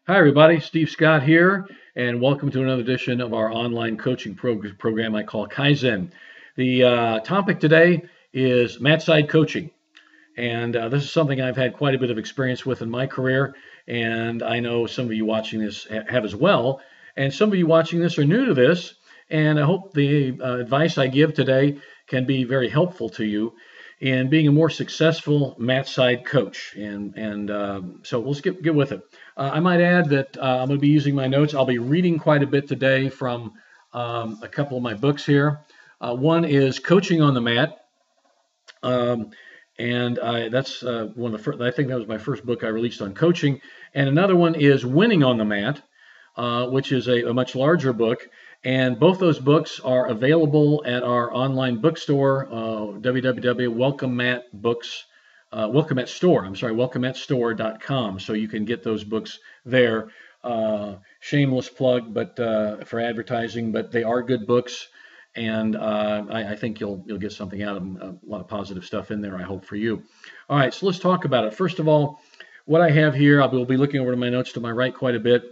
Hi, everybody. Steve Scott here, and welcome to another edition of our online coaching program I call Kaizen. The topic today is Matside Coaching, and this is something I've had quite a bit of experience with in my career, and I know some of you watching this have as well. And some of you watching this are new to this, and I hope the advice I give today can be very helpful to you in being a more successful mat side coach. So let's get with it. I might add that I'm going to be using my notes. I'll be reading quite a bit today from a couple of my books here. One is Coaching on the Mat. Um, that's one of the first, I think that was my first book I released on coaching. And another one is Winning on the Mat, which is a much larger book. And both those books are available at our online bookstore, www.welcomematbooks, welcomematstore.com. So you can get those books there. Shameless plug, but for advertising, but they are good books, and I think you'll get something out of them. A lot of positive stuff in there, I hope, for you. All right, so let's talk about it. First of all, what I have here, I will be looking over to my notes to my right quite a bit.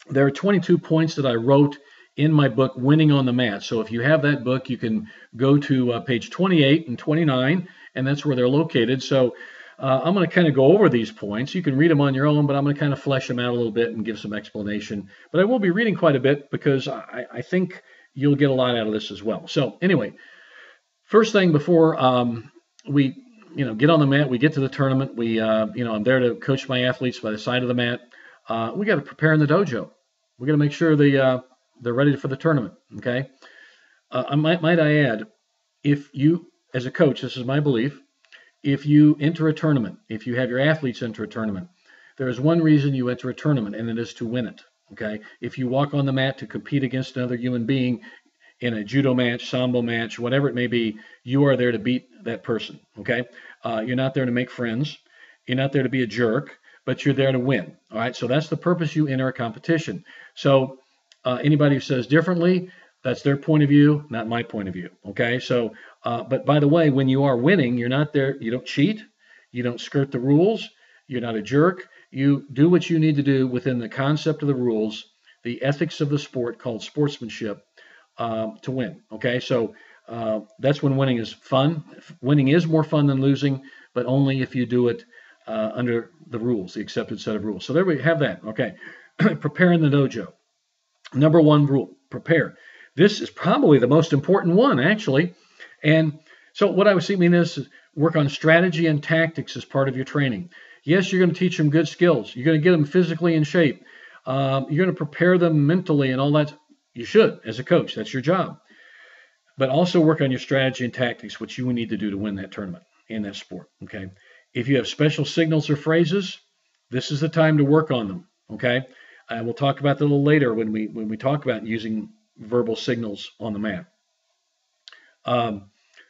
There are 22 points that I wrote in my book, Winning on the Mat. So if you have that book, you can go to page 28 and 29, and that's where they're located. So I'm going to kind of go over these points. You can read them on your own, but I'm going to kind of flesh them out a little bit and give some explanation. But I will be reading quite a bit because I think you'll get a lot out of this as well. So anyway, first thing before we get on the mat, we get to the tournament. I'm there to coach my athletes by the side of the mat. We got to prepare in the dojo. We got to make sure they're ready for the tournament. Okay. Might I add, if you, as a coach, this is my belief, if you enter a tournament, if you have your athletes enter a tournament, there is one reason you enter a tournament, and it is to win it. Okay. If you walk on the mat to compete against another human being in a judo match, sambo match, whatever it may be, you are there to beat that person. Okay. You're not there to make friends. You're not there to be a jerk, but you're there to win. All right. So that's the purpose you enter a competition. So anybody who says differently, that's their point of view, not my point of view. Okay. So, but by the way, when you are winning, you're not there. You don't cheat. You don't skirt the rules. You're not a jerk. You do what you need to do within the concept of the rules, the ethics of the sport called sportsmanship, to win. Okay. So that's when winning is fun. Winning is more fun than losing, but only if you do it under the rules, the accepted set of rules. So there we have that. Okay. Prepare in the dojo. Number one rule, prepare. This is probably the most important one, actually. And so what I was saying is work on strategy and tactics as part of your training. Yes, you're going to teach them good skills. You're going to get them physically in shape. You're going to prepare them mentally and all that. You should, as a coach. That's your job. But also work on your strategy and tactics, which you need to do to win that tournament in that sport. Okay. If you have special signals or phrases, this is the time to work on them. Okay. We'll talk about that a little later when we talk about using verbal signals on the mat.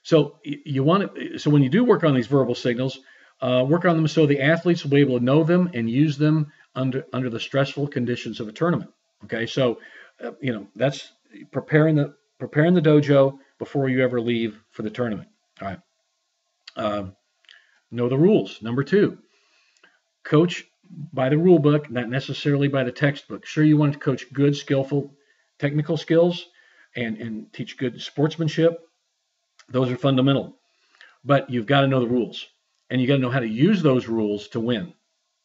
So when you do work on these verbal signals, work on them so the athletes will be able to know them and use them under the stressful conditions of a tournament. Okay, so that's preparing the dojo before you ever leave for the tournament. All right. Know the rules. Number two, coach by the rule book, not necessarily by the textbook. Sure, you want to coach good, skillful, technical skills and teach good sportsmanship. Those are fundamental. But you've got to know the rules, and you got to know how to use those rules to win.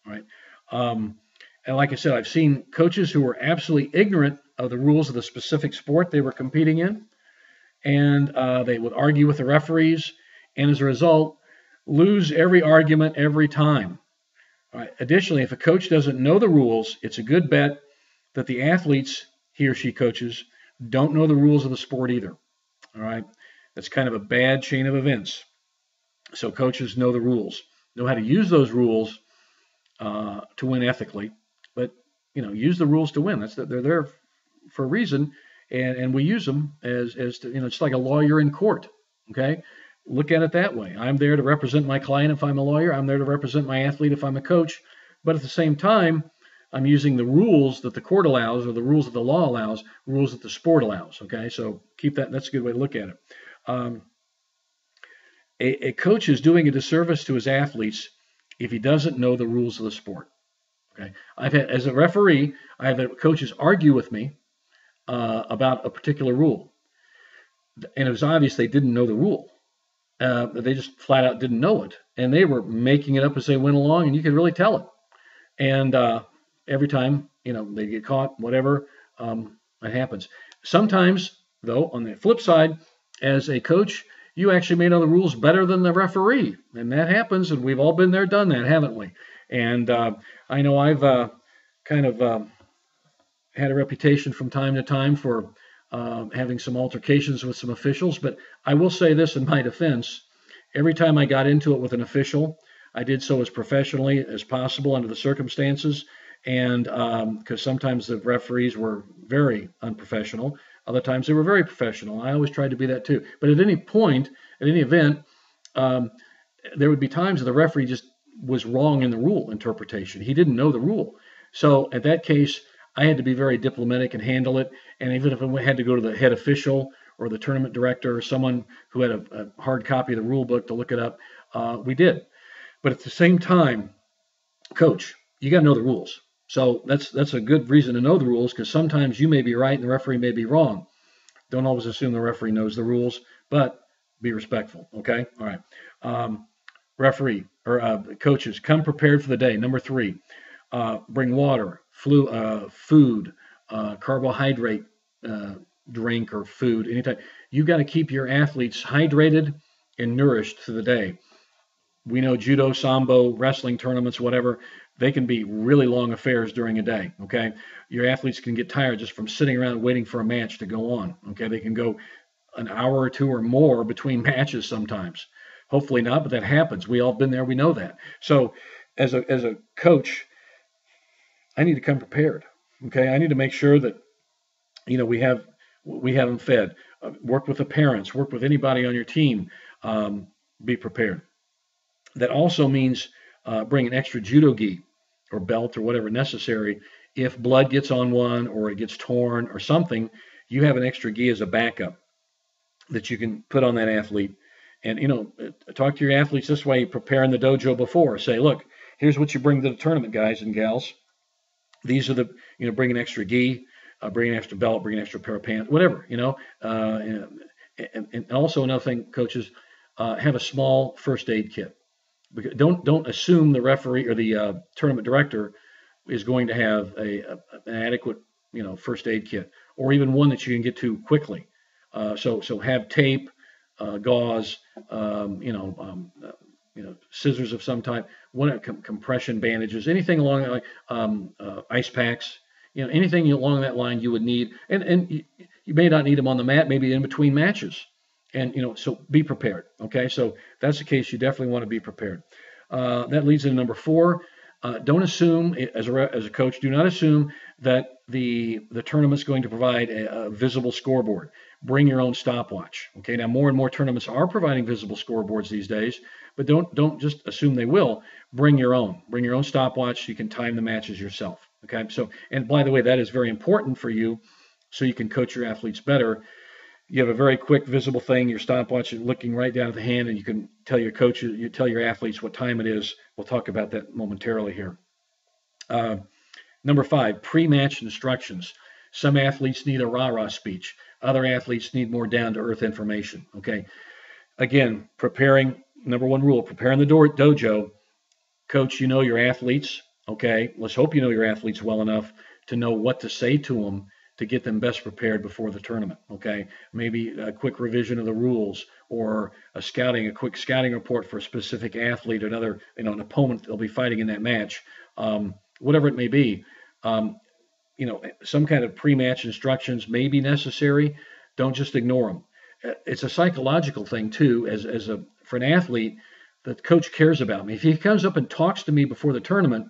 Right? And like I said, I've seen coaches who were absolutely ignorant of the rules of the specific sport they were competing in, and they would argue with the referees, and as a result, lose every argument every time. All right. Additionally, if a coach doesn't know the rules, it's a good bet that the athletes he or she coaches don't know the rules of the sport either. All right. That's kind of a bad chain of events. So coaches know the rules, know how to use those rules to win ethically, but use the rules to win. They're there for a reason, and we use them as to, it's like a lawyer in court. Okay. Look at it that way. I'm there to represent my client if I'm a lawyer. I'm there to represent my athlete if I'm a coach. But at the same time, I'm using the rules that the court allows, or the rules that the law allows, rules that the sport allows. Okay, so keep that. That's a good way to look at it. A coach is doing a disservice to his athletes if he doesn't know the rules of the sport. Okay. I've had, as a referee, I've had coaches argue with me about a particular rule, and it was obvious they didn't know the rule. They just flat out didn't know it, and they were making it up as they went along, and you could really tell it. And every time, they get caught, whatever, it happens. Sometimes, though, on the flip side, as a coach, you actually may know the rules better than the referee, and that happens. And we've all been there, done that, haven't we? And I know I've kind of had a reputation from time to time for having some altercations with some officials, but I will say this in my defense. Every time I got into it with an official, I did so as professionally as possible under the circumstances, and because sometimes the referees were very unprofessional, other times they were very professional. I always tried to be that too. But at any point, at any event, um, there would be times that the referee just was wrong in the rule interpretation. He didn't know the rule. So at that case, I had to be very diplomatic and handle it. And even if I had to go to the head official or the tournament director or someone who had a hard copy of the rule book to look it up, we did. But at the same time, coach, you got to know the rules. So that's a good reason to know the rules, because sometimes you may be right and the referee may be wrong. Don't always assume the referee knows the rules, but be respectful. Okay. All right. Referee or coaches, come prepared for the day. Number 3, bring water, food, carbohydrate drink or food, anytime. You've got to keep your athletes hydrated and nourished through the day. We know judo, sambo, wrestling tournaments, whatever, they can be really long affairs during a day. Okay. Your athletes can get tired just from sitting around waiting for a match to go on. Okay. They can go an hour or two or more between matches sometimes. Hopefully not, but that happens. We all been there. We know that. So as a coach, I need to come prepared. Okay. I need to make sure that, we have them fed. Work with the parents, work with anybody on your team. Be prepared. That also means bring an extra judo gi or belt or whatever necessary. If blood gets on one or it gets torn or something, you have an extra gi as a backup that you can put on that athlete. And, talk to your athletes this way, prepare in the dojo before. Say, look, here's what you bring to the tournament, guys and gals. These are bring an extra gi, bring an extra belt, bring an extra pair of pants, whatever, and also another thing, coaches, have a small first aid kit. Don't assume the referee or the tournament director is going to have an adequate first aid kit, or even one that you can get to quickly. So have tape, gauze, scissors of some type, compression bandages, anything along that line, ice packs, anything along that line you would need, and you may not need them on the mat, maybe in between matches. And, so be prepared. Okay. So that's the case. You definitely want to be prepared. That leads into number 4. Don't assume, as a coach, do not assume that the tournament's going to provide a visible scoreboard. Bring your own stopwatch. Okay. Now, more and more tournaments are providing visible scoreboards these days, but don't just assume they will. Bring your own. Bring your own stopwatch so you can time the matches yourself. Okay. So, and by the way, that is very important for you, so you can coach your athletes better. You have a very quick visible thing, your stopwatch is looking right down at the hand, and you can tell your coaches, you tell your athletes what time it is. We'll talk about that momentarily here. Number 5, pre-match instructions. Some athletes need a rah-rah speech. Other athletes need more down-to-earth information. Okay. Again, number 1 rule, preparing the dojo. Coach, you know your athletes. Okay. Let's hope you know your athletes well enough to know what to say to them to get them best prepared before the tournament. Okay. Maybe a quick revision of the rules, or a quick scouting report for a specific athlete, or another, an opponent they'll be fighting in that match. Whatever it may be, some kind of pre-match instructions may be necessary. Don't just ignore them. It's a psychological thing too, for an athlete. The coach cares about me. If he comes up and talks to me before the tournament,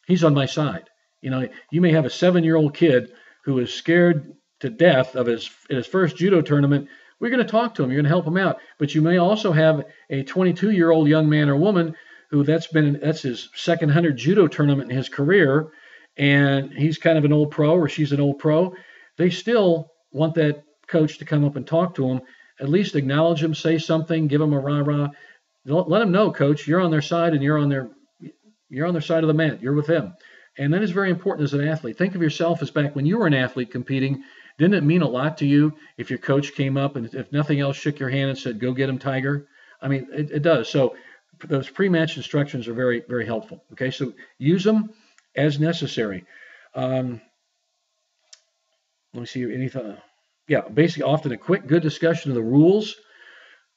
he's on my side. You may have a 7-year-old kid who is scared to death of his first judo tournament. We're going to talk to him. You're going to help him out. But you may also have a 22-year-old young man or woman who that's his second 100 judo tournament in his career, and he's kind of an old pro, or she's an old pro. They still want that coach to come up and talk to him, at least acknowledge him, say something, give him a rah-rah. Let them know, coach, you're on their side, and you're on their side of the mat. You're with them. And that is very important as an athlete. Think of yourself as back when you were an athlete competing. Didn't it mean a lot to you if your coach came up and, if nothing else, shook your hand and said, "Go get him, Tiger"? I mean, it does. So those pre-match instructions are very, very helpful. Okay, so use them as necessary. Um, Let me see anything. Yeah, basically, often a quick, good discussion of the rules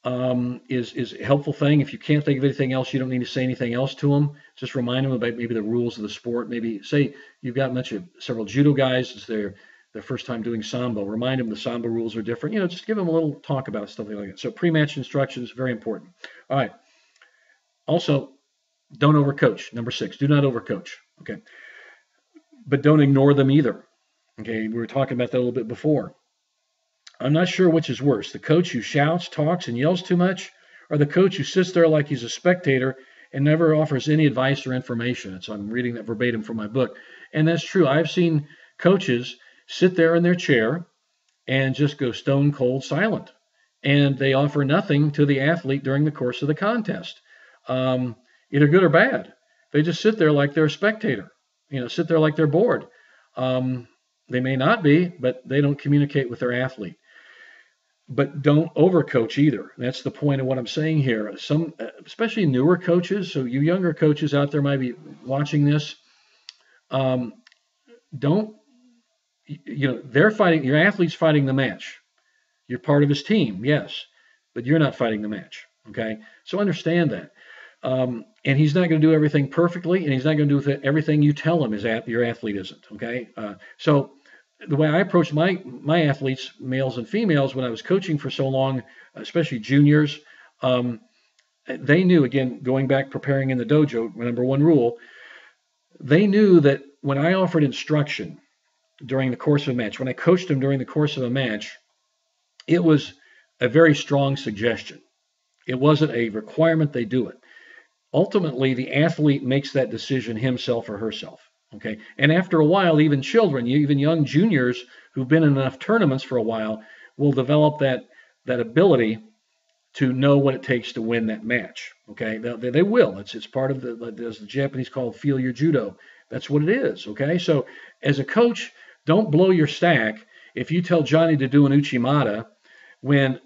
is a helpful thing. If you can't think of anything else, you don't need to say anything else to them. Just remind them about maybe the rules of the sport. Maybe say you've got several judo guys. It's their first time doing sambo. Remind them the sambo rules are different. Just give them a little talk about stuff like that. So pre-match instructions, very important. All right. Also, don't overcoach. Number 6, do not overcoach. Okay. But don't ignore them either. Okay. We were talking about that a little bit before. I'm not sure which is worse, the coach who shouts, talks, and yells too much, or the coach who sits there like he's a spectator and never offers any advice or information. So I'm reading that verbatim from my book. And that's true. I've seen coaches sit there in their chair and just go stone cold silent. And they offer nothing to the athlete during the course of the contest, either good or bad. They just sit there like they're a spectator, sit there like they're bored. They may not be, but they don't communicate with their athlete. But don't overcoach either. That's the point of what I'm saying here. Some, especially newer coaches, so you younger coaches out there might be watching this. Don't, they're fighting, your athlete's fighting the match. You're part of his team, yes, but you're not fighting the match. Okay, so understand that. And he's not going to do everything perfectly, and he's not going to do everything you tell him your athlete isn't. Okay, so the way I approach my athletes, males and females, when I was coaching for so long, especially juniors, they knew, again, going back, preparing in the dojo, number 1 rule, they knew that when I offered instruction during the course of a match, when I coached them during the course of a match, it was a very strong suggestion. It wasn't a requirement they do it. Ultimately, the athlete makes that decision himself or herself. Okay, and after a while, even children, even young juniors who've been in enough tournaments for a while, will develop that ability to know what it takes to win that match. Okay, they will. It's part of as the Japanese call feel your judo. That's what it is. Okay, so as a coach, don't blow your stack if you tell Johnny to do an uchimata when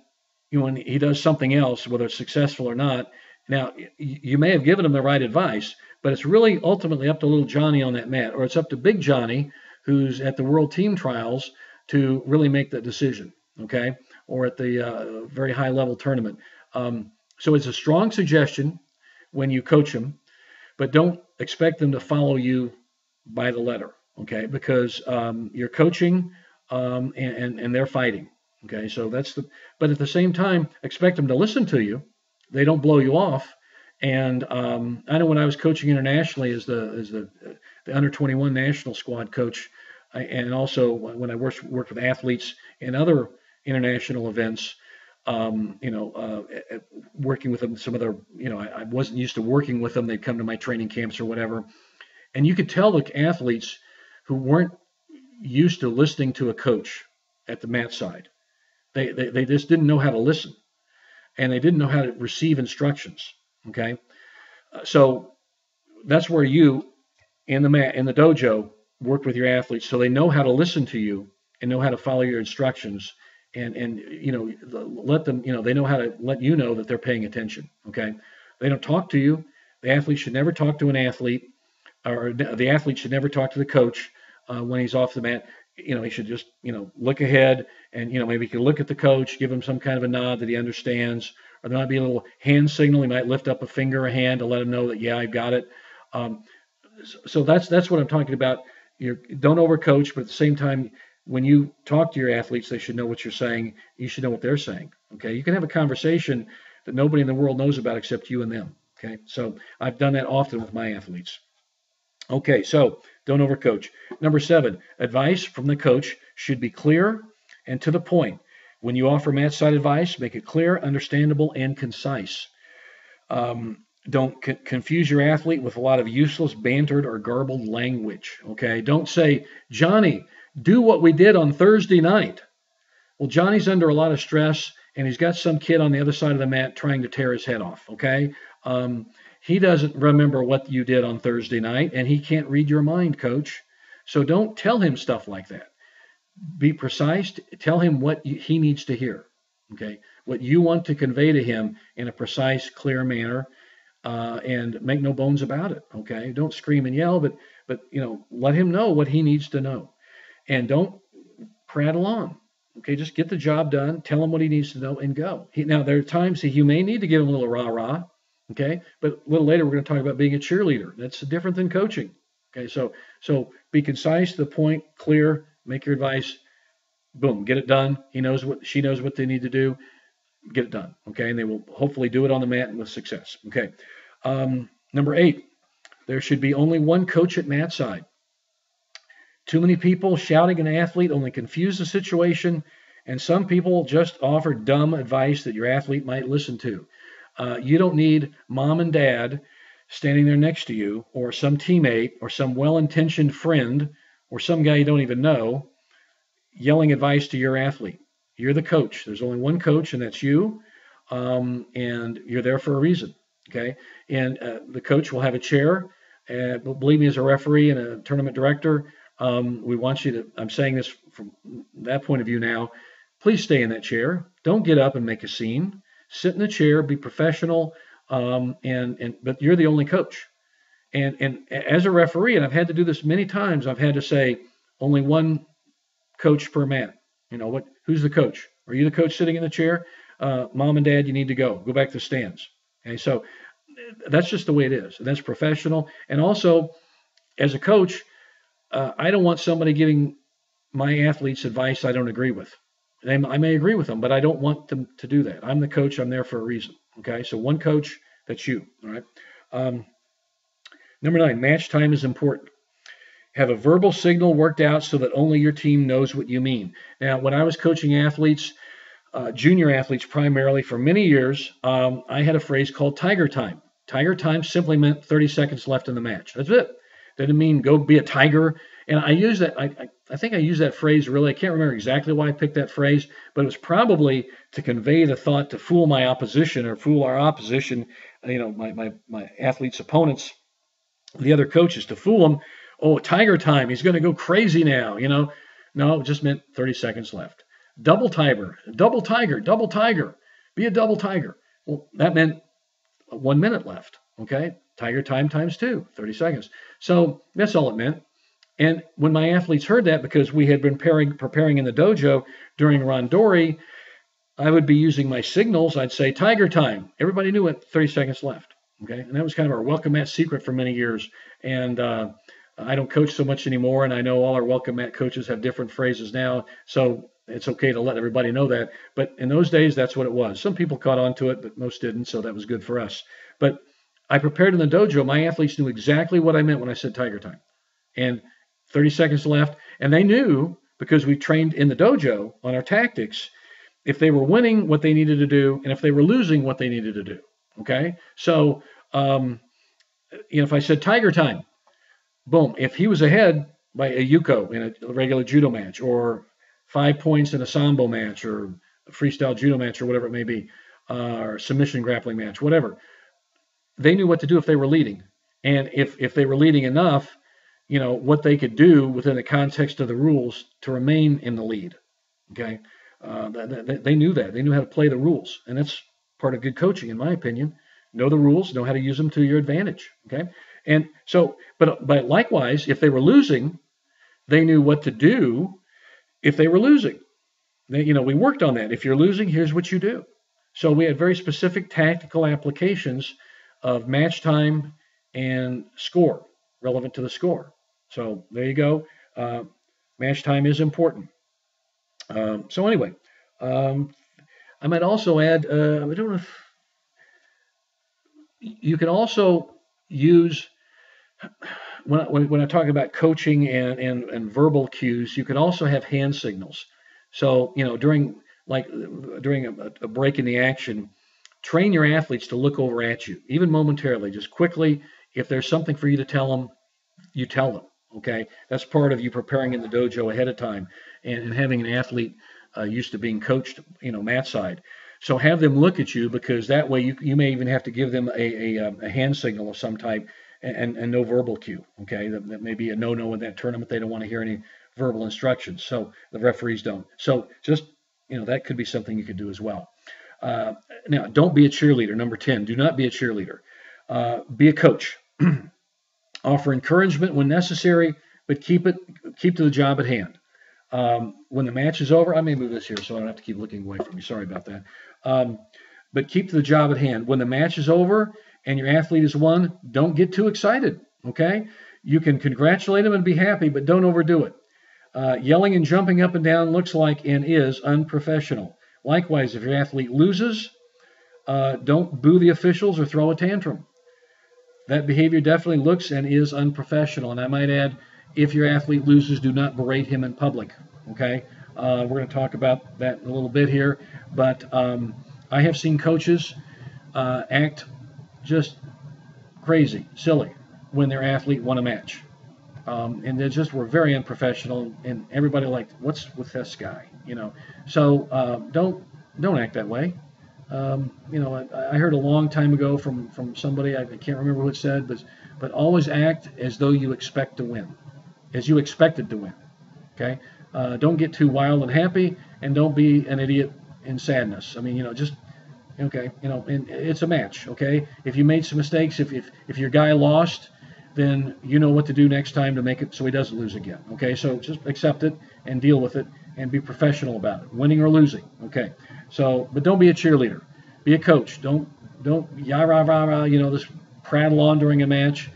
he does something else, whether it's successful or not. Now, you may have given him the right advice, but it's really ultimately up to little Johnny on that mat, or it's up to Big Johnny, who's at the World Team Trials, to really make that decision, okay? Or at the very high level tournament. So it's a strong suggestion when you coach them, but don't expect them to follow you by the letter, okay? Because you're coaching and they're fighting, okay? So but at the same time, expect them to listen to you. They don't blow you off. And I know when I was coaching internationally as the under 21 national squad coach, and also when I worked with athletes in other international events, working with them, some of their, I wasn't used to working with them. They'd come to my training camps or whatever, and you could tell the athletes who weren't used to listening to a coach at the mat side, they just didn't know how to listen, and they didn't know how to receive instructions. Okay, so that's where you in the dojo work with your athletes, so they know how to listen to you and know how to follow your instructions, and let them, they know how to let you know that they're paying attention. Okay, they don't talk to you. The athlete should never talk to an athlete, or the athlete should never talk to the coach when he's off the mat. He should just look ahead, and maybe he can look at the coach, give him some kind of a nod that he understands. Or there might be a little hand signal. He might lift up a finger or a hand to let him know that, yeah, I got it. So that's what I'm talking about. Don't overcoach, but at the same time, when you talk to your athletes, they should know what you're saying. You should know what they're saying. Okay, you can have a conversation that nobody in the world knows about except you and them. Okay, so I've done that often with my athletes. Okay, so don't overcoach. Number 7, advice from the coach should be clear and to the point. When you offer mat side advice, make it clear, understandable, and concise. Don't confuse your athlete with a lot of useless, bantered, or garbled language. Okay, don't say, Johnny, do what we did on Thursday night. Well, Johnny's under a lot of stress, and he's got some kid on the other side of the mat trying to tear his head off. Okay, he doesn't remember what you did on Thursday night, and he can't read your mind, coach. So don't tell him stuff like that. Be precise. Tell him what he needs to hear. Okay, what you want to convey to him in a precise, clear manner, and make no bones about it. Okay, don't scream and yell, but let him know what he needs to know, and don't prattle on. Okay, just get the job done. Tell him what he needs to know, and go. Now there are times that you may need to give him a little rah rah. Okay, but a little later we're going to talk about being a cheerleader. That's different than coaching. Okay, so be concise, to the point, clear. Make your advice. Boom, get it done. She knows what they need to do. Get it done. Okay, and they will hopefully do it on the mat and with success. Okay. Number 8, there should be only one coach at mat side. Too many people shouting at an athlete only confuse the situation, and some people just offer dumb advice that your athlete might listen to. You don't need mom and dad standing there next to you, or some teammate, or some well-intentioned friend, or some guy you don't even know, yelling advice to your athlete. You're the coach. There's only one coach, and that's you, and you're there for a reason. Okay, and the coach will have a chair. But believe me, as a referee and a tournament director, we want you to. I'm saying this from that point of view now. Please stay in that chair. Don't get up and make a scene. Sit in the chair. Be professional. But you're the only coach. And as a referee, and I've had to do this many times, I've had to say only one coach per mat. Who's the coach? Are you the coach sitting in the chair? Mom and dad, you need to go. Go back to the stands. Okay, so that's just the way it is. And that's professional. And also, as a coach, I don't want somebody giving my athletes advice I don't agree with. I may agree with them, but I don't want them to do that. I'm the coach. I'm there for a reason. Okay, so one coach, that's you. All right. Number 9, match time is important. Have a verbal signal worked out so that only your team knows what you mean. Now, when I was coaching athletes, junior athletes primarily for many years, I had a phrase called tiger time. Tiger time simply meant 30 seconds left in the match. That's it. Didn't mean go be a tiger. And I use that. I think I used that phrase really. I can't remember exactly why I picked that phrase, but it was probably to convey the thought to fool my opposition or fool our opposition. My athletes' opponents, the other coaches, to fool them. Oh, tiger time. He's going to go crazy now. No, it just meant 30 seconds left. Double tiger. Be a double tiger. Well, that meant 1 minute left. Okay. Tiger time times 2, 30 seconds. So that's all it meant. And when my athletes heard that, because we had been preparing in the dojo during randori, I would be using my signals. I'd say tiger time. Everybody knew it, 30 seconds left. Okay. And that was kind of our welcome mat secret for many years. And I don't coach so much anymore. And I know all our welcome mat coaches have different phrases now. So it's okay to let everybody know that. But in those days, that's what it was. Some people caught on to it, but most didn't. So that was good for us. But I prepared in the dojo. My athletes knew exactly what I meant when I said tiger time. And 30 seconds left. And they knew, because we trained in the dojo on our tactics, if they were winning, what they needed to do, and if they were losing, what they needed to do. Okay? So, if I said tiger time, boom. If he was ahead by a yuko in a regular judo match, or 5 points in a sambo match, or a freestyle judo match, or whatever it may be, or submission grappling match, whatever, they knew what to do if they were leading. And if they were leading enough, what they could do within the context of the rules to remain in the lead. Okay. They knew that. They knew how to play the rules. And that's part of good coaching, in my opinion. Know the rules, know how to use them to your advantage. Okay. And so, but likewise, if they were losing, they knew what to do if they were losing. We worked on that. If you're losing, here's what you do. So we had very specific tactical applications of match time and score, relevant to the score. So there you go. Match time is important. So anyway, I might also add, I don't know if you can also use, when I talk about coaching and verbal cues, you can also have hand signals. So, during a break in the action, train your athletes to look over at you, even momentarily, just quickly. If there's something for you to tell them, you tell them. Okay, that's part of you preparing in the dojo ahead of time and having an athlete used to being coached, mat side. So have them look at you, because that way you may even have to give them a hand signal of some type, and no verbal cue. Okay, that may be a no-no in that tournament. They don't want to hear any verbal instructions, so the referees don't. So just, that could be something you could do as well. Now, don't be a cheerleader. Number 10, do not be a cheerleader. Be a coach. Offer encouragement when necessary, but keep to the job at hand. When the match is over, I may move this here so I don't have to keep looking away from you. Sorry about that. But keep to the job at hand. When the match is over and your athlete has won, don't get too excited. Okay? You can congratulate them and be happy, but don't overdo it. Yelling and jumping up and down looks like and is unprofessional. Likewise, if your athlete loses, don't boo the officials or throw a tantrum. That behavior definitely looks and is unprofessional. And I might add, if your athlete loses, do not berate him in public. Okay? We're going to talk about that in a little bit here. But I have seen coaches act just crazy, silly, when their athlete won a match. And they just were very unprofessional, and everybody liked, what's with this guy? So don't act that way. I heard a long time ago from somebody, I can't remember who it said, but always act as though you expect to win, as you expected to win. Okay? Don't get too wild and happy, and don't be an idiot in sadness. I mean, just okay. And it's a match. Okay? If you made some mistakes, if your guy lost, then you know what to do next time to make it so he doesn't lose again. Okay? So just accept it and deal with it and be professional about it, winning or losing. Okay? So, but don't be a cheerleader. Be a coach. Don't yah rah rah rah. Just prattle on during a match.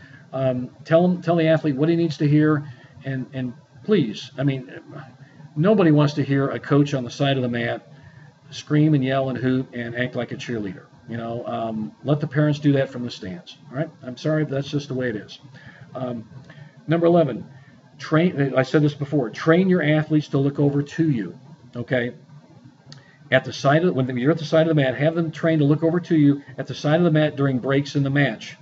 Tell the athlete what he needs to hear, and please, I mean, nobody wants to hear a coach on the side of the mat scream and yell and hoot and act like a cheerleader. Let the parents do that from the stands. All right? I'm sorry, but that's just the way it is. Number 11, train. I said this before. Train your athletes to look over to you. Okay? When you're at the side of the mat, have them trained to look over to you at the side of the mat during breaks in the match.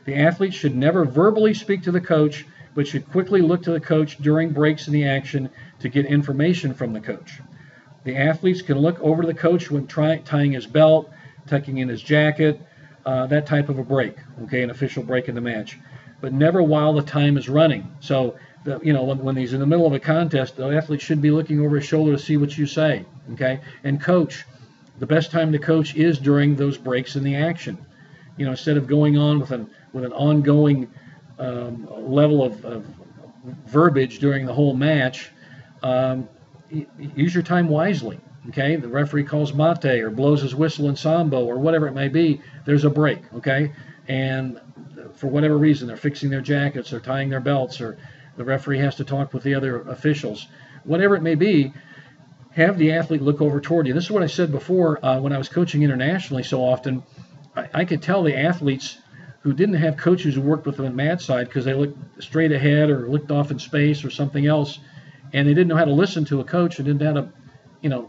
The athlete should never verbally speak to the coach, but should quickly look to the coach during breaks in the action to get information from the coach. The athletes can look over to the coach when tying his belt, tucking in his jacket, that type of a break, okay, an official break in the match, but never while the time is running. So, when he's in the middle of a contest, the athlete should be looking over his shoulder to see what you say, okay? And coach, the best time to coach is during those breaks in the action. Instead of going on with an ongoing level of verbiage during the whole match, use your time wisely. Okay, the referee calls mate or blows his whistle in sambo or whatever it may be. There's a break. Okay, and for whatever reason, they're fixing their jackets or tying their belts, or the referee has to talk with the other officials. Whatever it may be, have the athlete look over toward you. This is what I said before when I was coaching internationally so often. I could tell the athletes who didn't have coaches who worked with them at Matside because they looked straight ahead or looked off in space or something else, and they didn't know how to listen to a coach and didn't know how to,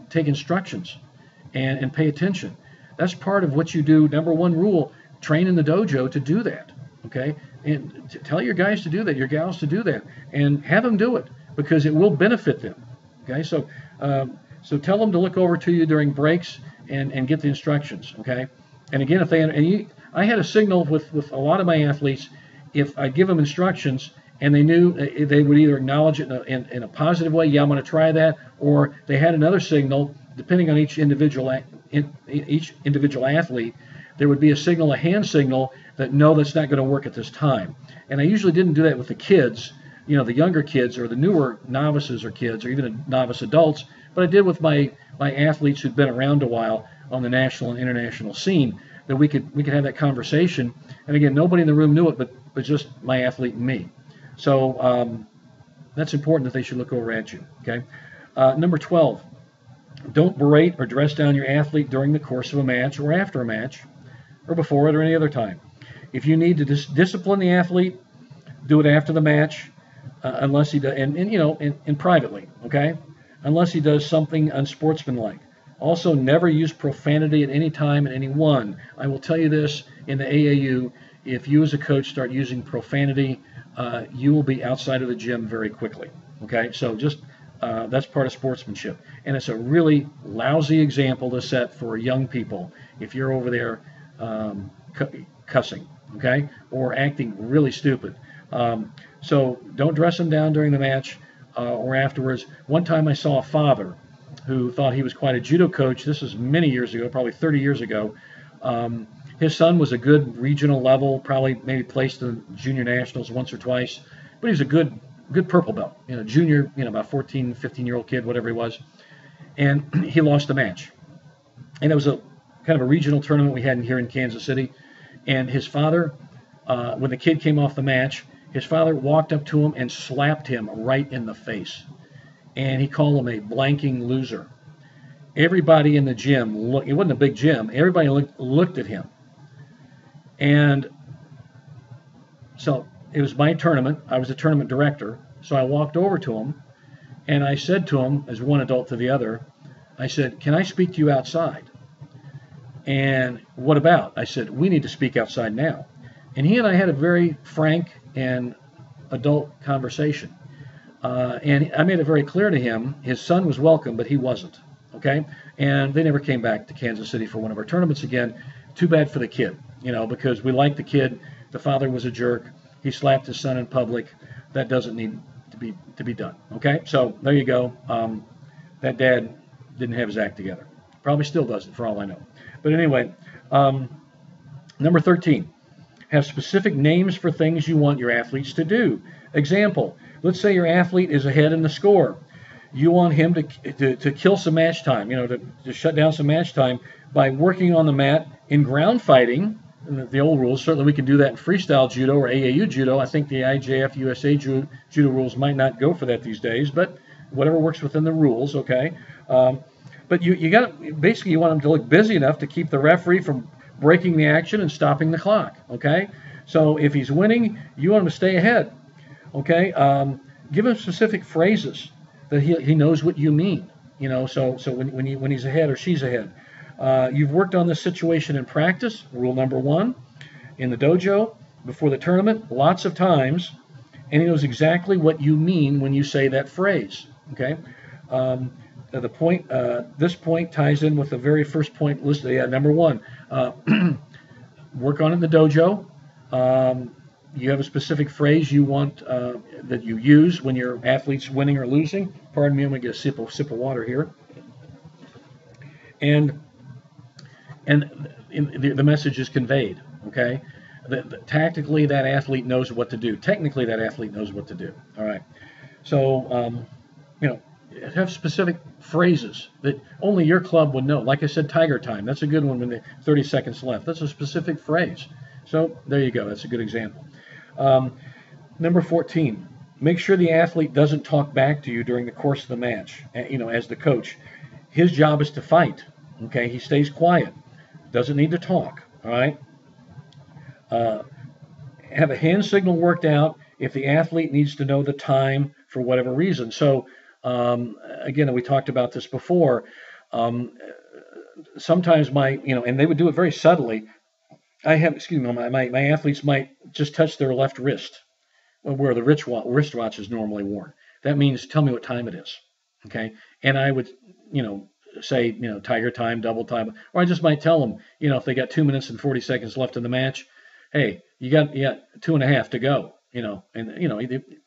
take instructions and pay attention. That's part of what you do. Number one rule, train in the dojo to do that. Okay, and tell your guys to do that, your gals to do that, and have them do it because it will benefit them. Okay, so tell them to look over to you during breaks and get the instructions. Okay, and again, I had a signal with a lot of my athletes. If I give them instructions and they knew, they would either acknowledge it in a positive way, yeah, I'm going to try that, or they had another signal, depending on each individual athlete, there would be a signal, a hand signal, that no, that's not going to work at this time. And I usually didn't do that with the kids, the younger kids or the newer novices or kids or even novice adults, but I did with my athletes who'd been around a while on the national and international scene, that we could have that conversation. And again, nobody in the room knew it, but just my athlete and me. So that's important that they should look over at you. Okay. Number 12, don't berate or dress down your athlete during the course of a match or after a match or before it or any other time. If you need to discipline the athlete, do it after the match, unless he does, and privately, okay? Unless he does something unsportsmanlike. Also, never use profanity at any time and anyone. I will tell you this, in the AAU, if you as a coach start using profanity, you will be outside of the gym very quickly. Okay, so just That's part of sportsmanship. And it's a really lousy example to set for young people if you're over there cussing, okay, or acting really stupid. So don't dress them down during the match or afterwards. One time I saw a father who thought he was quite a judo coach. This was many years ago, probably 30 years ago. Um, his son was a good regional level, probably maybe placed in junior nationals once or twice, but he was a good purple belt, junior, about 14, 15-year-old kid, whatever he was. And he lost the match. And it was a kind of a regional tournament we had here in Kansas City. And his father, when the kid came off the match, his father walked up to him and slapped him right in the face. And he called him a blanking loser. Everybody in the gym, it wasn't a big gym, everybody looked at him. And so it was my tournament. I was the tournament director. So I walked over to him and I said to him, as one adult to the other, I said, "Can I speak to you outside?" And what about? I said, "We need to speak outside now." And he and I had a very frank and adult conversation. And I made it very clear to him, his son was welcome, but he wasn't. Okay? And they never came back to Kansas City for one of our tournaments again. Too bad for the kid, because we liked the kid. The father was a jerk. He slapped his son in public. That doesn't need to be done. Okay? So there you go. That dad didn't have his act together. Probably still doesn't, for all I know. But anyway, number 13. Have specific names for things you want your athletes to do. Example, let's say your athlete is ahead in the score. You want him to kill some match time, to shut down some match time by working on the mat in ground fighting. The old rules, certainly we can do that in freestyle judo or AAU judo. I think the IJF USA judo rules might not go for that these days, but whatever works within the rules, okay? But you want him to look busy enough to keep the referee from breaking the action and stopping the clock, okay? So if he's winning, you want him to stay ahead, okay? Give him specific phrases that he knows what you mean, so when he's ahead or she's ahead. You've worked on this situation in practice, rule number 1, in the dojo, before the tournament, lots of times, and he knows exactly what you mean when you say that phrase, okay? This point ties in with the very first point listed. Yeah, number 1, work on it in the dojo. You have a specific phrase you want that you use when your athlete's winning or losing. Pardon me, I'm going to get a sip of water here. And the message is conveyed, okay? Tactically, that athlete knows what to do. Technically, that athlete knows what to do. All right. So, have specific phrases that only your club would know. Like I said, tiger time. That's a good one when the 30 seconds left. That's a specific phrase. So there you go. That's a good example. Number 14, make sure the athlete doesn't talk back to you during the course of the match. As the coach, his job is to fight. Okay, he stays quiet, doesn't need to talk. All right. Have a hand signal worked out if the athlete needs to know the time for whatever reason. So again, we talked about this before. Sometimes and they would do it very subtly. My athletes might just touch their left wrist, where the wristwatch is normally worn. That means, tell me what time it is, okay? And I would, say, tiger time, double time, or I just might tell them, if they got 2 minutes and 40 seconds left in the match, hey, you got 2.5 to go, and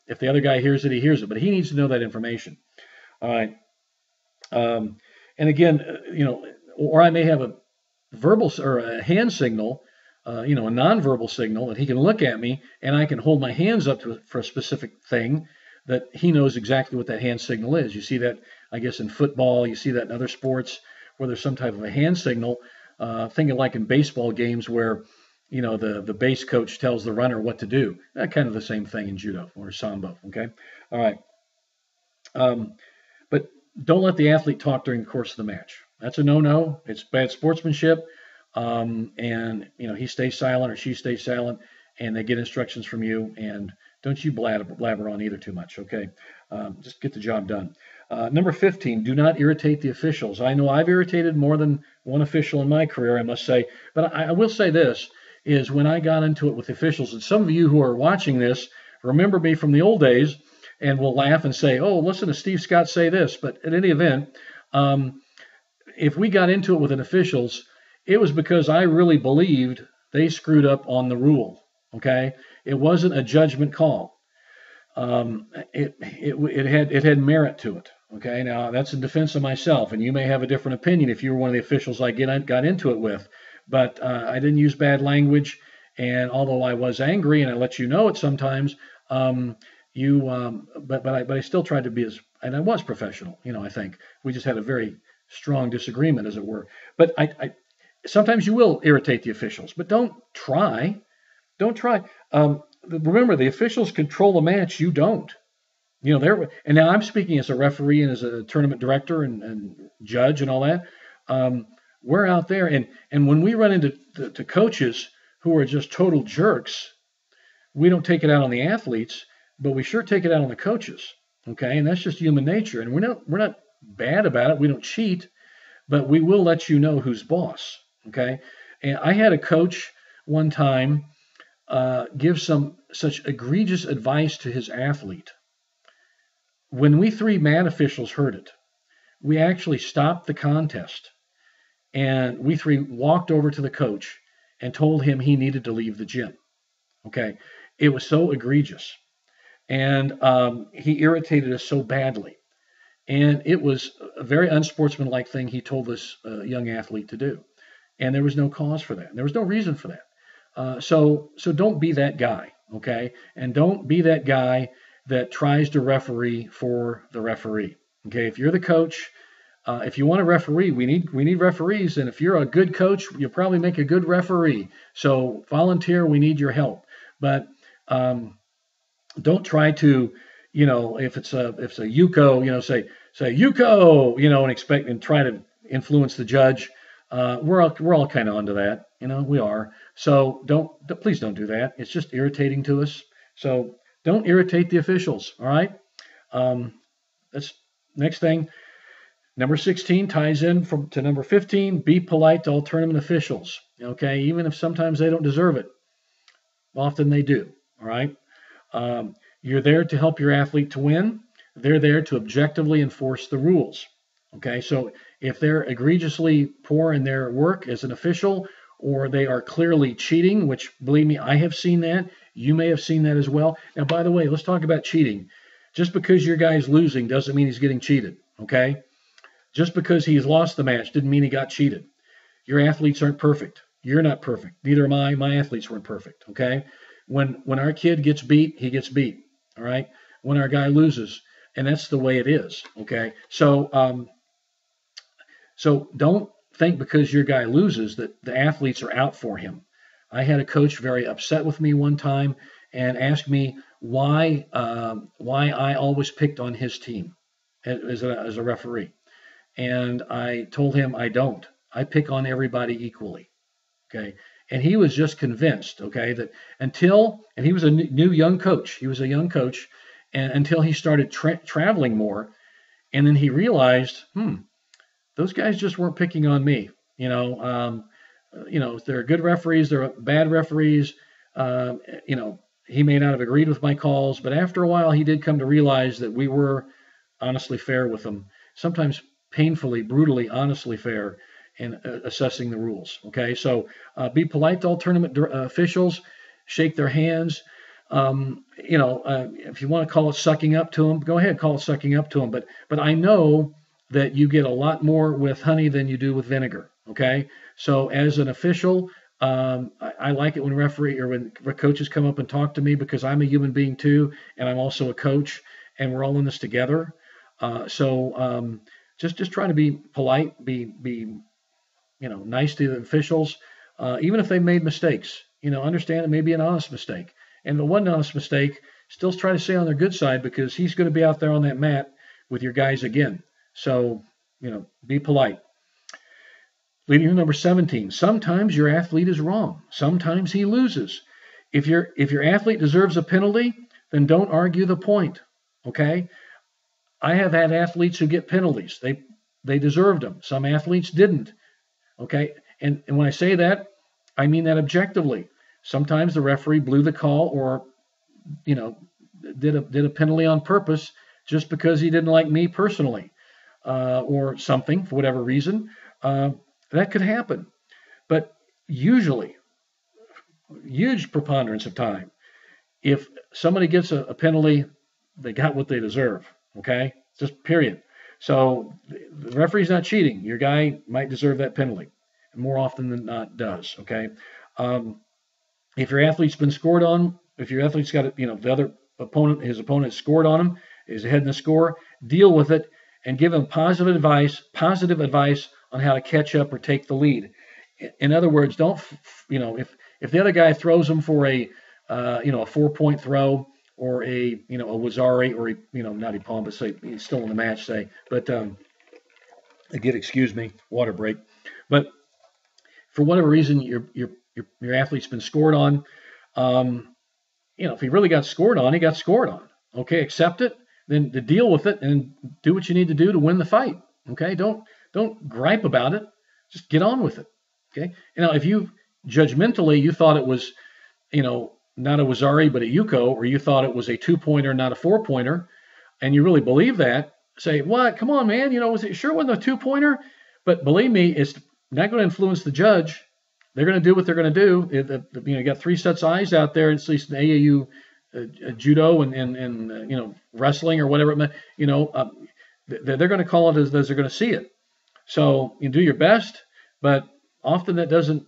if the other guy hears it, he hears it, but he needs to know that information. All right. And again, or I may have a verbal or a hand signal, a nonverbal signal that he can look at me and I can hold my hands up for a specific thing that he knows exactly what that hand signal is. You see that, I guess, in football, you see that in other sports where there's some type of a hand signal. Think of like in baseball games where, the base coach tells the runner what to do. Kind of the same thing in judo or sambo, okay? All right. But don't let the athlete talk during the course of the match. That's a no-no. It's bad sportsmanship. And he stays silent or she stays silent, and they get instructions from you. And don't you blabber on either too much. Okay, just get the job done. Number 15, do not irritate the officials. I know I've irritated more than one official in my career, I must say. But I will say this is when I got into it with officials, and some of you who are watching this remember me from the old days. and we'll laugh and say, "Oh, listen to Steve Scott say this." But in any event, um, if we got into it with an officials, it was because I really believed they screwed up on the rule. Okay, it wasn't a judgment call. It had merit to it. Okay, now that's in defense of myself, and you may have a different opinion if you were one of the officials I got into it with. But I didn't use bad language, and although I was angry, and I let you know it sometimes, but I still tried to be and I was professional. I think we just had a very strong disagreement, as it were. But I sometimes you will irritate the officials, but don't try. Don't try. Remember, the officials control the match. You don't. And now I'm speaking as a referee and as a tournament director and judge and all that. We're out there, and when we run into to coaches who are just total jerks, we don't take it out on the athletes, but we sure take it out on the coaches. Okay, and that's just human nature. And we're not bad about it. We don't cheat, but we will let you know who's boss. Okay, and I had a coach one time give some such egregious advice to his athlete. When we three mat officials heard it, we actually stopped the contest, and we three walked over to the coach and told him he needed to leave the gym. Okay, it was so egregious, and he irritated us so badly, and it was a very unsportsmanlike thing he told this young athlete to do, and there was no cause for that. There was no reason for that. So don't be that guy, okay? And don't be that guy that tries to referee for the referee. Okay, if you're the coach, if you want a referee, we need referees, and if you're a good coach, you'll probably make a good referee. So volunteer. We need your help, but don't try to, if it's a Yuko, say Yuko, and expect and try to influence the judge. We're all kind of onto that, we are. So please don't do that. It's just irritating to us. So don't irritate the officials. All right. That's next thing. Number 16 ties in to number 15. Be polite to all tournament officials. Okay, even if sometimes they don't deserve it, often they do. All right. You're there to help your athlete to win. They're there to objectively enforce the rules. Okay, so if they're egregiously poor in their work as an official, or they are clearly cheating, which, believe me, I have seen that. You may have seen that as well. Now, by the way, let's talk about cheating. Just because your guy's losing doesn't mean he's getting cheated. Okay, just because he's lost the match didn't mean he got cheated. Your athletes aren't perfect. You're not perfect. Neither am I. My athletes weren't perfect. Okay, when our kid gets beat, he gets beat. All right, when our guy loses, and that's the way it is. Okay, so don't think because your guy loses that the athletes are out for him. I had a coach very upset with me one time and asked me why I always picked on his team as a referee. And I told him I don't. I pick on everybody equally. Okay. And he was just convinced, okay, that and he was a new young coach. He was a young coach, and until he started traveling more, and then he realized, those guys just weren't picking on me. They're good referees, they're bad referees. He may not have agreed with my calls, but after a while, he did come to realize that we were honestly fair with them. Sometimes painfully, brutally, honestly fair in assessing the rules. Okay, so be polite to all tournament officials, shake their hands. If you want to call it sucking up to them, go ahead, call it sucking up to them. But I know that you get a lot more with honey than you do with vinegar. Okay, so as an official, I like it when when coaches come up and talk to me, because I'm a human being too, and I'm also a coach, and we're all in this together. Just try to be polite, be nice to the officials, even if they made mistakes. Understand it may be an honest mistake, and the one honest mistake, still try to stay on their good side, because he's going to be out there on that mat with your guys again. So be polite. Leading to number 17. Sometimes your athlete is wrong. Sometimes he loses. If your athlete deserves a penalty, then don't argue the point. Okay. I have had athletes who get penalties. They deserved them. Some athletes didn't. Okay. And when I say that, I mean that objectively. Sometimes the referee blew the call, or did a penalty on purpose just because he didn't like me personally, or something for whatever reason. That could happen. But usually, huge preponderance of time, if somebody gets a penalty, they got what they deserve. Okay, just period. So the referee's not cheating. Your guy might deserve that penalty, and more often than not does. Okay, um, if your athlete's been scored on, if your athlete's got the other opponent, his opponent scored on him, is ahead in the score, deal with it and give him positive advice on how to catch up or take the lead. In other words, don't if the other guy throws him for a a 4-point throw, or a Wazari, or not a palm, but say he's still in the match, say, but again, excuse me, water break. But for whatever reason, your athlete's been scored on. If he really got scored on, he got scored on. Okay, accept it, then to deal with it, and do what you need to do to win the fight. Okay, don't gripe about it. Just get on with it. Okay. If you judgmentally you thought it was, not a Wazari but a Yuko, or you thought it was a 2-pointer, not a 4-pointer, and you really believe that, say, what? Come on, man. Was it sure wasn't a 2-pointer? But believe me, it's not going to influence the judge. They're going to do what they're going to do. You got 3 sets of eyes out there, at least in AAU judo and wrestling or whatever. They're going to call it as they're going to see it. So you do your best, but often that doesn't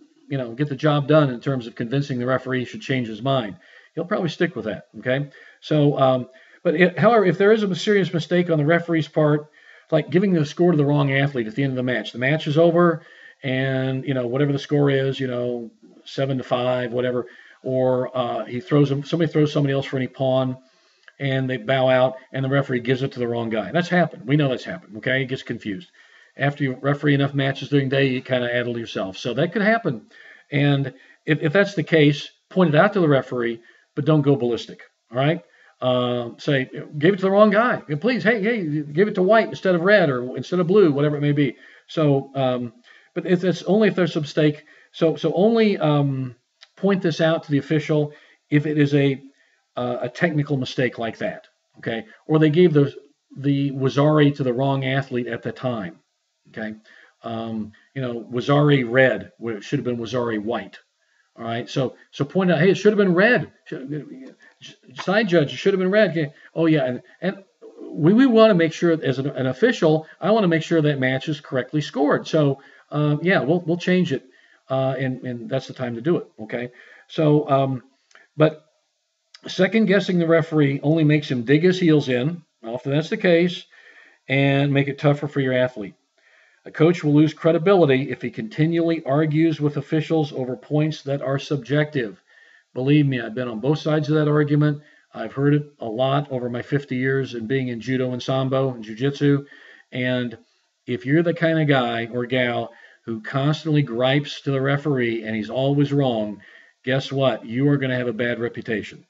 get the job done in terms of convincing the referee should change his mind. He'll probably stick with that. Okay. So, however, if there is a serious mistake on the referee's part, like giving the score to the wrong athlete at the end of the match is over, and whatever the score is, 7-5, whatever, or somebody throws somebody else for any pawn, and they bow out, and the referee gives it to the wrong guy. That's happened. We know that's happened. Okay, he gets confused. After you referee enough matches during the day, you kind of addle yourself. So that could happen. And if that's the case, point it out to the referee, but don't go ballistic. All right. Say, gave it to the wrong guy. Please, hey, give it to white instead of red, or instead of blue, whatever it may be. So, but it's only if there's a mistake. So only point this out to the official if it is a technical mistake like that. Okay. Or they gave the Wazari to the wrong athlete at the time. Okay. Wazari red, where it should have been Wazari white. All right. So point out, hey, it should have been red. Side judge, it should have been red. Okay. Oh yeah. And we want to make sure, as an official, I want to make sure that match is correctly scored. So we'll change it. And that's the time to do it. Okay. So, but second guessing the referee only makes him dig his heels in. Often that's the case, and make it tougher for your athlete. A coach will lose credibility if he continually argues with officials over points that are subjective. Believe me, I've been on both sides of that argument. I've heard it a lot over my 50 years in being in judo and sambo and jiu-jitsu. And if you're the kind of guy or gal who constantly gripes to the referee and he's always wrong, guess what? You are going to have a bad reputation.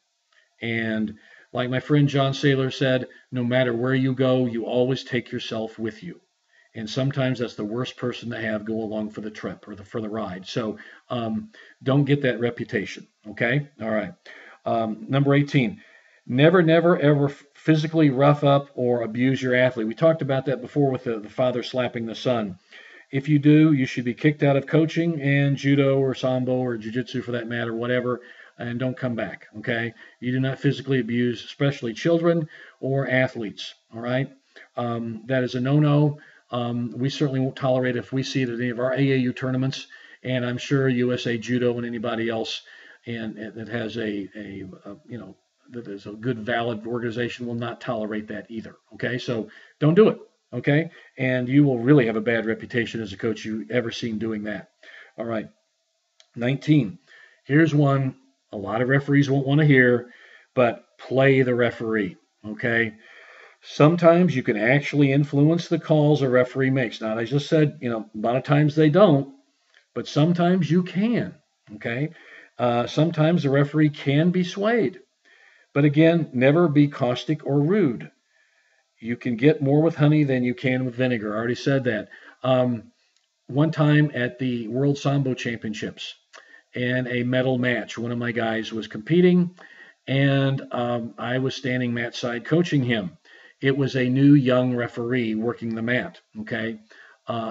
And like my friend John Saylor said, no matter where you go, you always take yourself with you. And sometimes that's the worst person to have go along for the trip or for the ride. So don't get that reputation. Okay? All right. Number 18, never, ever physically rough up or abuse your athlete. We talked about that before with the father slapping the son. If you do, you should be kicked out of coaching and judo or sambo or jiu-jitsu for that matter, whatever, and don't come back. Okay? You do not physically abuse, especially children or athletes. All right? That is a no-no. We certainly won't tolerate it if we see it at any of our AAU tournaments, and I'm sure USA Judo and anybody else that has that is a good, valid organization will not tolerate that either. Okay, so don't do it. Okay, and you will really have a bad reputation as a coach you ever seen doing that. All right, 19. Here's one a lot of referees won't want to hear, but play the referee. Okay. Sometimes you can actually influence the calls a referee makes. Now, I just said, a lot of times they don't, but sometimes you can, okay? Sometimes the referee can be swayed. But again, never be caustic or rude. You can get more with honey than you can with vinegar. I already said that. One time at the World Sambo Championships, in a medal match, one of my guys was competing, and I was standing Matside coaching him. It was a new young referee working the mat. Okay,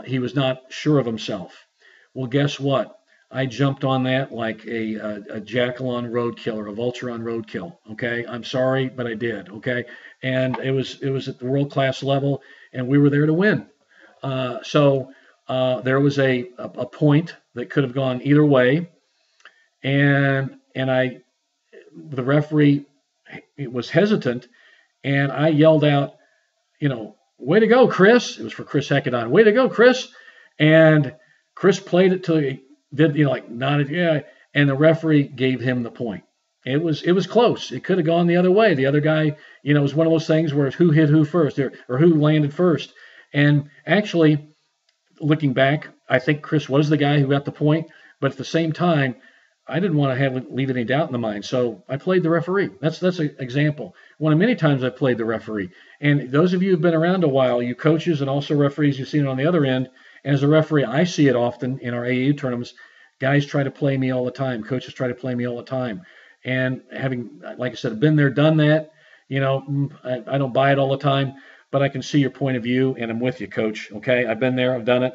he was not sure of himself. Well, guess what? I jumped on that like a jackal on roadkill or a vulture on roadkill. Okay, I'm sorry, but I did. Okay, and it was at the world class level, and we were there to win. So there was a point that could have gone either way, and the referee was hesitant, and I yelled out, way to go, Chris. It was for Chris Heckedon. Way to go, Chris. And Chris played it till he did, like nodded, yeah. And the referee gave him the point. It was close. It could have gone the other way. The other guy, it was one of those things where it's who hit who first, or who landed first. And actually, looking back, I think Chris was the guy who got the point. But at the same time, I didn't want to leave any doubt in the mind, so I played the referee. That's an example. One of many times I played the referee. And those of you who've been around a while, you coaches and also referees, you've seen it on the other end. And as a referee, I see it often in our AAU tournaments. Guys try to play me all the time. Coaches try to play me all the time. And having, like I said, been there, done that. I don't buy it all the time, but I can see your point of view, and I'm with you, Coach. Okay, I've been there, I've done it.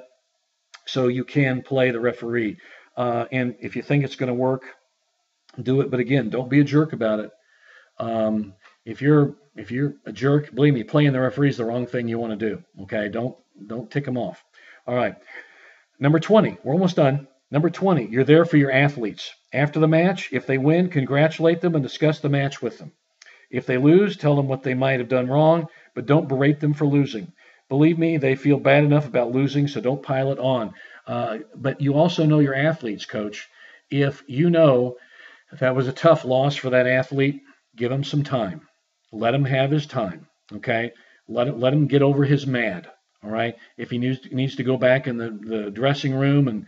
So you can play the referee. And if you think it's going to work, do it. But again, don't be a jerk about it. If you're a jerk, believe me, playing the referee is the wrong thing you want to do. Okay, don't tick them off. All right, number 20. We're almost done. Number 20. You're there for your athletes. After the match, if they win, congratulate them and discuss the match with them. If they lose, tell them what they might have done wrong, but don't berate them for losing. Believe me, they feel bad enough about losing, so don't pile it on. But you also know your athletes, Coach. If you know that was a tough loss for that athlete, give him some time. Let him have his time. Okay, let him get over his mad. All right. If he needs to go back in the dressing room and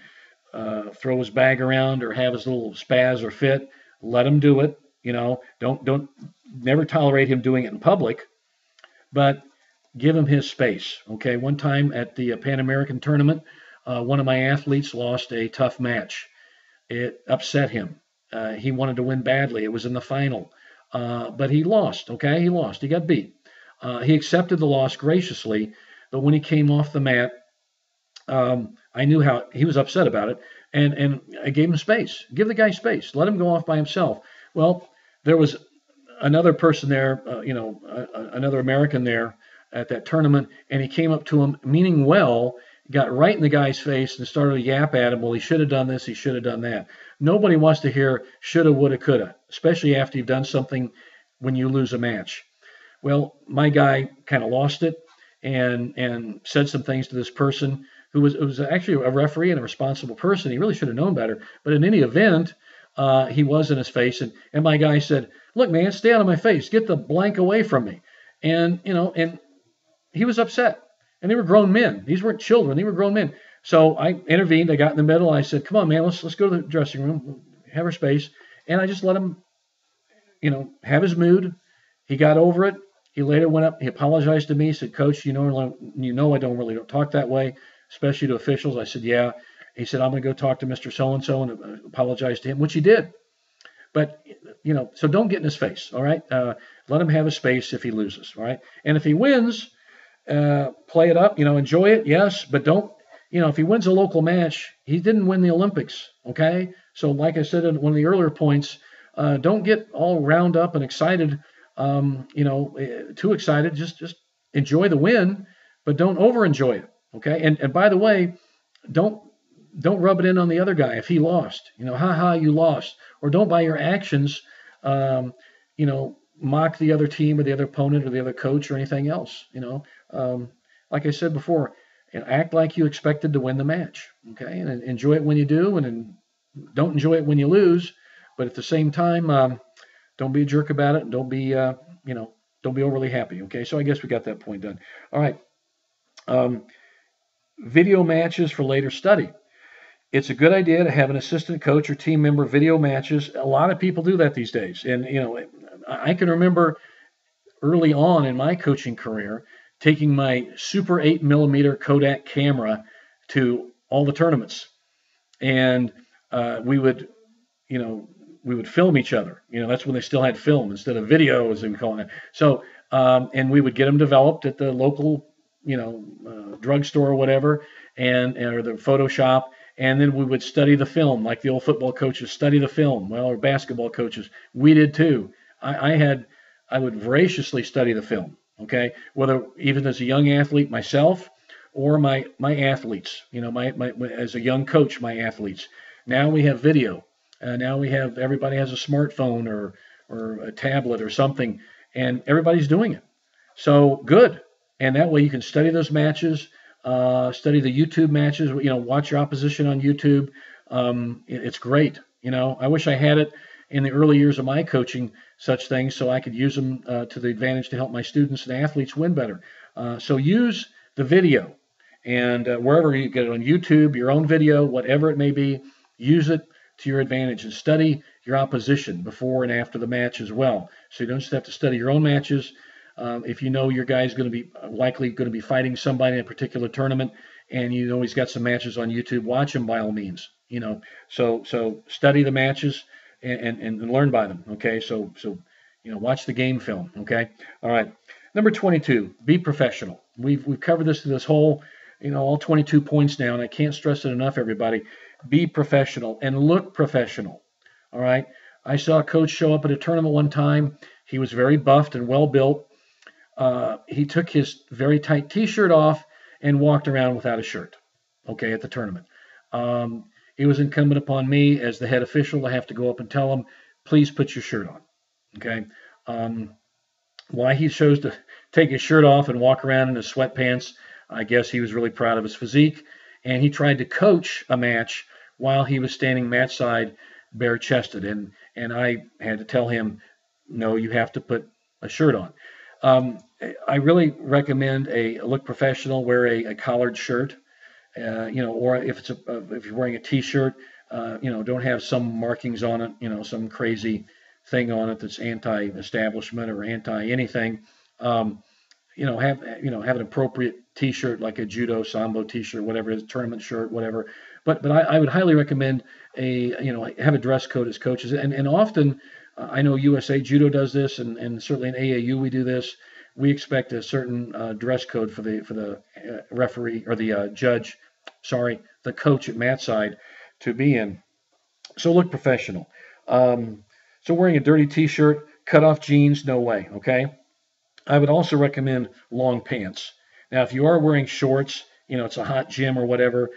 throw his bag around or have his little spaz or fit, let him do it. Don't never tolerate him doing it in public, but give him his space. Okay. One time at the Pan American tournament, one of my athletes lost a tough match. It upset him. He wanted to win badly. It was in the final, but he lost. Okay, he lost. He got beat. He accepted the loss graciously, but when he came off the mat, I knew how he was upset about it, and I gave him space. Give the guy space. Let him go off by himself. Well, there was another person there, another American there at that tournament, and he came up to him meaning well, got right in the guy's face and started to yap at him. Well, he should have done this. He should have done that. Nobody wants to hear shoulda, woulda, coulda, especially after you've done something when you lose a match. Well, my guy kind of lost it and said some things to this person who was actually a referee and a responsible person. He really should have known better. But in any event, he was in his face. And my guy said, look, man, stay out of my face. Get the blank away from me. And he was upset. And they were grown men. These weren't children. They were grown men. So I intervened. I got in the middle. I said, come on, man, let's go to the dressing room, have our space. And I just let him, have his mood. He got over it. He later went up. He apologized to me. He said, Coach, I don't talk that way, especially to officials. I said, yeah. He said, I'm going to go talk to Mr. So-and-so and apologize to him, which he did. But, so don't get in his face, all right? Let him have his space if he loses, all right? And if he wins, play it up, enjoy it, yes, but don't, if he wins a local match, he didn't win the Olympics, okay? So like I said in one of the earlier points, don't get all round up and excited, too excited. Just enjoy the win, but don't over-enjoy it, okay? And by the way, don't rub it in on the other guy if he lost, you lost. Or don't by your actions, mock the other team or the other opponent or the other coach or anything else, like I said before, act like you expected to win the match, okay? And enjoy it when you do, and don't enjoy it when you lose. But at the same time, don't be a jerk about it, and don't be overly happy, okay? So I guess we got that point done. All right. Video matches for later study. It's a good idea to have an assistant coach or team member video matches. A lot of people do that these days. And, I can remember early on in my coaching career taking my Super 8mm Kodak camera to all the tournaments. And we would, would film each other. That's when they still had film instead of video, as they would call it. So and we would get them developed at the local drugstore or whatever, and or the Photoshop, and then we would study the film like the old football coaches study the film. Well, or basketball coaches, we did too. I would voraciously study the film. Okay, whether even as a young athlete myself, or my athletes, my as a young coach, my athletes. Now we have video. Now everybody has a smartphone or a tablet or something, and everybody's doing it. So good. And that way you can study those matches, study the YouTube matches. Watch your opposition on YouTube. It's great. I wish I had it in the early years of my coaching, such things, so I could use them to the advantage to help my students and athletes win better. So use the video, and wherever you get it on YouTube, your own video, whatever it may be, use it to your advantage and study your opposition before and after the match as well. So you don't just have to study your own matches. If you know your guy's going to be likely going to be fighting somebody in a particular tournament, and he's got some matches on YouTube, watch him by all means. So study the matches and learn by them. Okay, so watch the game film. Okay, all right. Number 22, be professional. We've covered this whole all 22 points now, and I can't stress it enough, everybody. Be professional and look professional. All right. I saw a coach show up at a tournament one time. He was very buffed and well built. He took his very tight T-shirt off and walked around without a shirt. Okay, at the tournament. It was incumbent upon me as the head official to have to go up and tell him, please put your shirt on. Okay. Why he chose to take his shirt off and walk around in his sweatpants, I guess he was really proud of his physique, and he tried to coach a match while he was standing matside bare-chested, and I had to tell him, no, you have to put a shirt on. I really recommend a look professional, wear a collared shirt, or if you're wearing a T-shirt, don't have some markings on it, some crazy thing on it that's anti-establishment or anti-anything. Have an appropriate T-shirt like a judo, sambo T-shirt, whatever it is, tournament shirt, whatever. But I would highly recommend have a dress code as coaches, and often I know USA Judo does this, and certainly in AAU we do this. We expect a certain dress code for the referee or the judge, the coach at Matside to be in. So look professional. So wearing a dirty T-shirt, cut off jeans, no way. Okay. I would also recommend long pants. Now, if you are wearing shorts, it's a hot gym or whatever,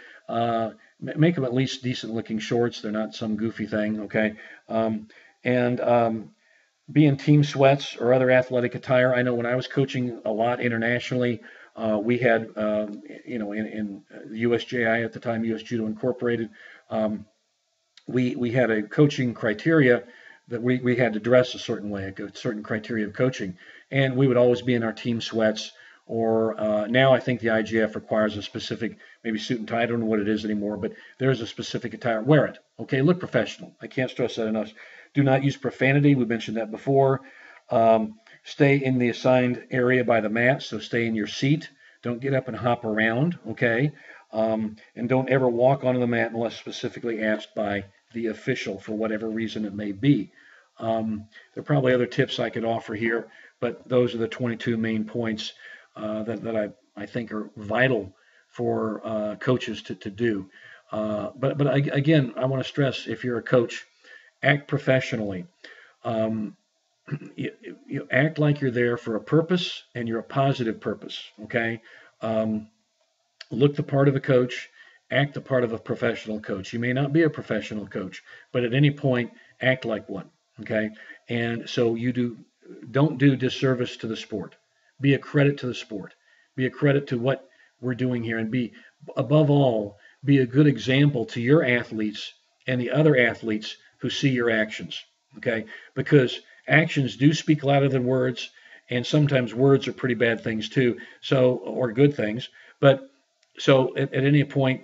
make them at least decent looking shorts. They're not some goofy thing. Okay. Be in team sweats or other athletic attire. I know when I was coaching a lot internationally, we had, in the USJI at the time, US Judo Incorporated, we had a coaching criteria that we had to dress a certain way, a certain criteria of coaching, and we would always be in our team sweats. Or now I think the IGF requires a specific, maybe suit and tie. I don't know what it is anymore, but there's a specific attire. Wear it. Okay, look professional. I can't stress that enough. Do not use profanity. We mentioned that before. Stay in the assigned area by the mat, so stay in your seat. Don't get up and hop around, okay? And don't ever walk onto the mat unless specifically asked by the official for whatever reason it may be. There are probably other tips I could offer here, but those are the 22 main points that I think are vital for coaches to do. But again, I want to stress, if you're a coach, act professionally. You act like you're there for a purpose, and you're a positive purpose, okay? Look the part of a coach, act the part of a professional coach. You may not be a professional coach, but at any point, act like one, okay? And so don't do disservice to the sport. Be a credit to the sport. Be a credit to what we're doing here, and above all, be a good example to your athletes and the other athletes who see your actions, okay? Because actions do speak louder than words, and sometimes words are pretty bad things too, or good things. But so at any point,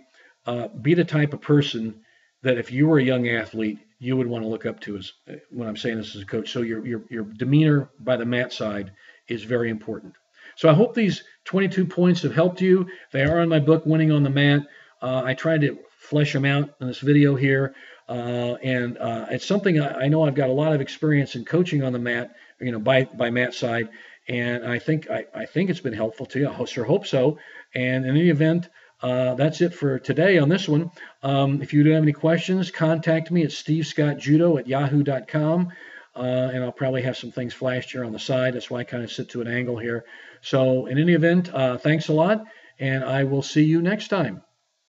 be the type of person that if you were a young athlete, you would want to look up to, as when I'm saying this as a coach. So your demeanor by the mat side is very important. So I hope these 22 points have helped you. They are on my book, Winning on the Mat. I tried to flesh them out in this video here. And it's something I know I've got a lot of experience in coaching on the mat, by Matside, and I think it's been helpful to you. I sure hope so. And in any event, that's it for today on this one. If you do have any questions, contact me at stevescottjudo@yahoo.com. And I'll probably have some things flashed here on the side. That's why I kind of sit to an angle here. So in any event, thanks a lot, and I will see you next time.